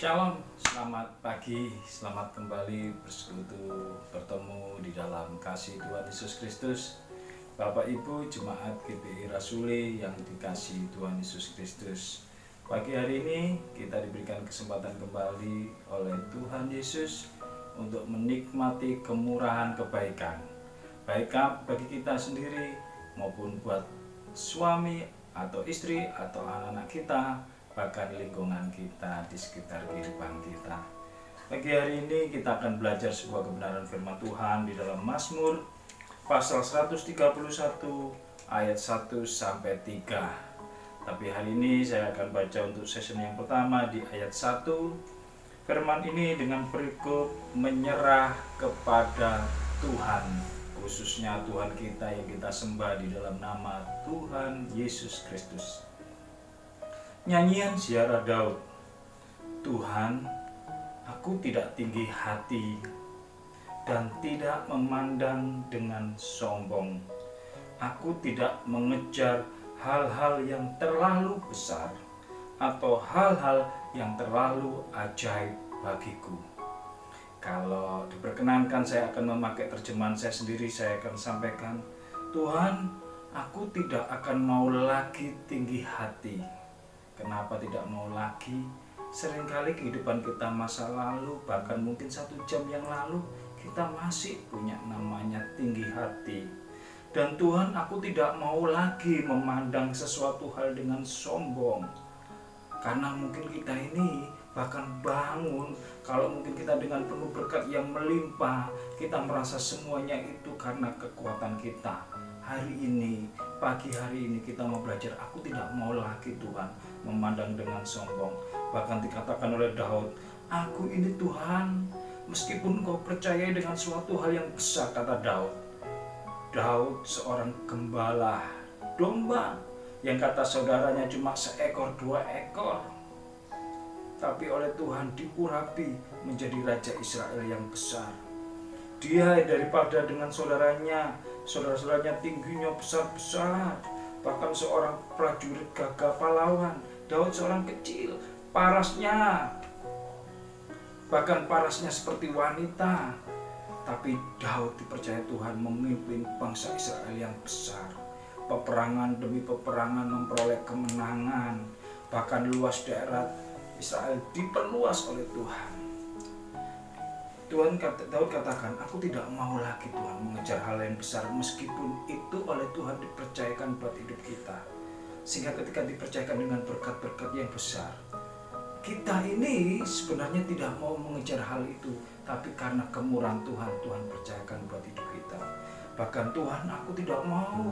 Shalom, selamat pagi, selamat kembali bersekutu, bertemu di dalam kasih Tuhan Yesus Kristus. Bapak Ibu Jemaat GBI Rasuli yang dikasihi Tuhan Yesus Kristus. Pagi hari ini kita diberikan kesempatan kembali oleh Tuhan Yesus untuk menikmati kemurahan kebaikan, baik bagi kita sendiri maupun buat suami atau istri atau anak-anak kita, bahkan lingkungan kita di sekitar kehidupan kita. Pagi hari ini kita akan belajar sebuah kebenaran firman Tuhan di dalam Mazmur pasal 131 ayat 1 sampai 3. Tapi hari ini saya akan baca untuk sesi yang pertama di ayat 1. Firman ini dengan perikop menyerah kepada Tuhan, khususnya Tuhan kita yang kita sembah di dalam nama Tuhan Yesus Kristus. Nyanyian ziarah Daud. Tuhan, aku tidak tinggi hati dan tidak memandang dengan sombong. Aku tidak mengejar hal-hal yang terlalu besar atau hal-hal yang terlalu ajaib bagiku. Kalau diperkenankan, saya akan memakai terjemahan saya sendiri. Saya akan sampaikan, Tuhan, aku tidak akan mau lagi tinggi hati. Kenapa tidak mau lagi? Seringkali kehidupan kita masa lalu, bahkan mungkin 1 jam yang lalu, kita masih punya namanya tinggi hati. Dan Tuhan, aku tidak mau lagi memandang sesuatu hal dengan sombong. Karena mungkin kita ini bahkan bangun, kalau mungkin kita dengan penuh berkat yang melimpah, kita merasa semuanya itu karena kekuatan kita. Hari ini, pagi hari ini kita mau belajar, aku tidak mau lagi Tuhan memandang dengan sombong. Bahkan dikatakan oleh Daud, aku ini Tuhan, meskipun kau percaya dengan suatu hal yang besar, kata Daud. Daud seorang gembala domba yang kata saudaranya cuma 1-2 ekor. Tapi oleh Tuhan diurapi menjadi Raja Israel yang besar. Dia daripada dengan saudara-saudaranya tingginya besar-besar, bahkan seorang prajurit gagah pahlawan. Daud seorang kecil, bahkan parasnya seperti wanita. Tapi Daud dipercaya Tuhan memimpin bangsa Israel yang besar. Peperangan demi peperangan memperoleh kemenangan. Bahkan luas daerah Israel diperluas oleh Tuhan. Daud katakan, aku tidak mau lagi Tuhan mengejar hal yang besar, meskipun itu oleh Tuhan dipercayakan buat hidup kita. Sehingga ketika dipercayakan dengan berkat-berkat yang besar, kita ini sebenarnya tidak mau mengejar hal itu, tapi karena kemurahan Tuhan, Tuhan percayakan buat hidup kita. Bahkan Tuhan, aku tidak mau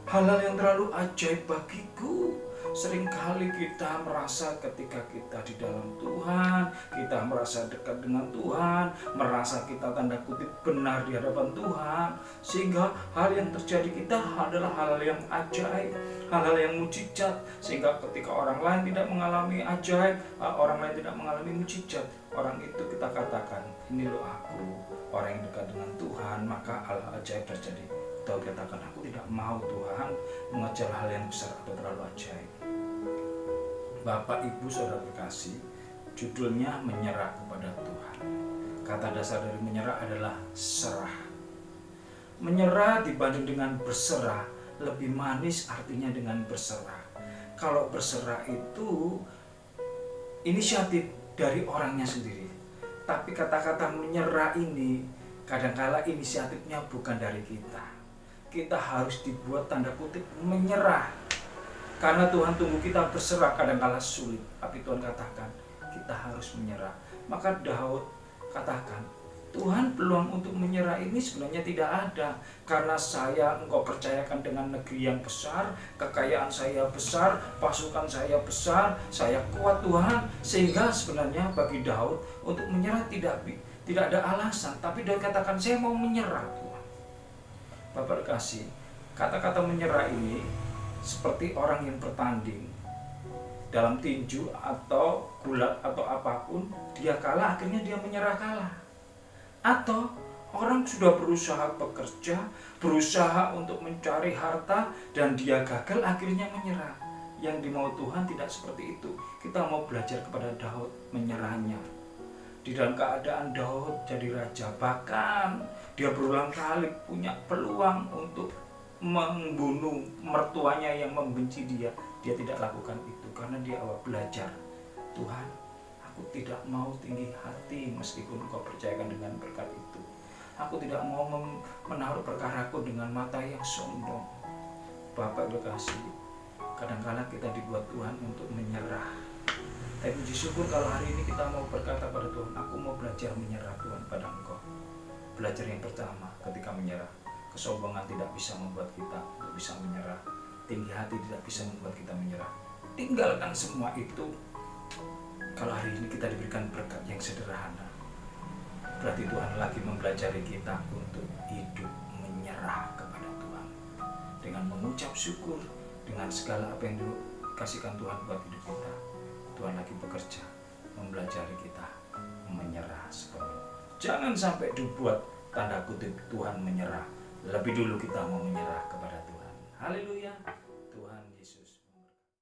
hal-hal yang terlalu ajaib bagiku. Seringkali kita merasa ketika kita di dalam Tuhan, kita merasa dekat dengan Tuhan, merasa kita tanda kutip benar di hadapan Tuhan, sehingga hal yang terjadi kita adalah hal yang ajaib, hal-hal yang mujizat. Sehingga ketika orang lain tidak mengalami ajaib, orang lain tidak mengalami mujizat, orang itu kita katakan, ini loh aku, orang yang dekat dengan Tuhan, maka hal ajaib terjadi. Daud katakan, aku tidak mau Tuhan mengejar hal yang besar atau terlalu ajaib. Bapak, Ibu, Saudara terkasih, judulnya menyerah kepada Tuhan. Kata dasar dari menyerah adalah serah. Menyerah dibanding dengan berserah lebih manis artinya dengan berserah. Kalau berserah itu inisiatif dari orangnya sendiri. Tapi kata-kata menyerah ini kadang-kala inisiatifnya bukan dari kita. Kita harus dibuat tanda kutip menyerah. Karena Tuhan tunggu kita berserah kadang-kala sulit. Tapi Tuhan katakan kita harus menyerah. Maka Daud katakan, Tuhan, peluang untuk menyerah ini sebenarnya tidak ada. Karena engkau percayakan dengan negeri yang besar, kekayaan saya besar, pasukan saya besar, saya kuat Tuhan. Sehingga sebenarnya bagi Daud untuk menyerah tidak ada alasan. Tapi Daud katakan, saya mau menyerah Tuhan. Bapak kasih, kata-kata menyerah ini seperti orang yang bertanding dalam tinju atau gulat atau apapun, dia kalah, akhirnya dia menyerah kalah. Atau orang sudah berusaha bekerja, berusaha untuk mencari harta, dan dia gagal, akhirnya menyerah. yang dimau Tuhan tidak seperti itu. Kita mau belajar kepada Daud menyerahnya. Di dalam keadaan Daud jadi raja, bahkan dia berulang kali punya peluang untuk membunuh mertuanya yang membenci dia. Dia tidak lakukan itu karena dia belajar, Tuhan, aku tidak mau tinggi hati meskipun Engkau percayakan dengan berkat itu. Aku tidak mau menaruh perkaraku dengan mata yang sombong. Bapak berkasih, kadang-kala kita dibuat Tuhan untuk menyerah. Tapi puji syukur kalau hari ini kita mau berkata pada Tuhan, aku mau belajar menyerah Tuhan pada Engkau. Belajar yang pertama ketika menyerah, kesombongan tidak bisa membuat kita bisa menyerah. Tinggi hati tidak bisa membuat kita menyerah. Tinggalkan semua itu. Kalau hari ini kita diberikan berkat yang sederhana, berarti Tuhan lagi mempelajari kita untuk hidup menyerah kepada Tuhan. Dengan mengucap syukur, dengan segala apa yang dikasihkan Tuhan buat hidup kita, Tuhan lagi bekerja mempelajari kita menyerah sepenuhnya. Jangan sampai dibuat tanda kutip Tuhan menyerah. Lebih dulu kita mau menyerah kepada Tuhan.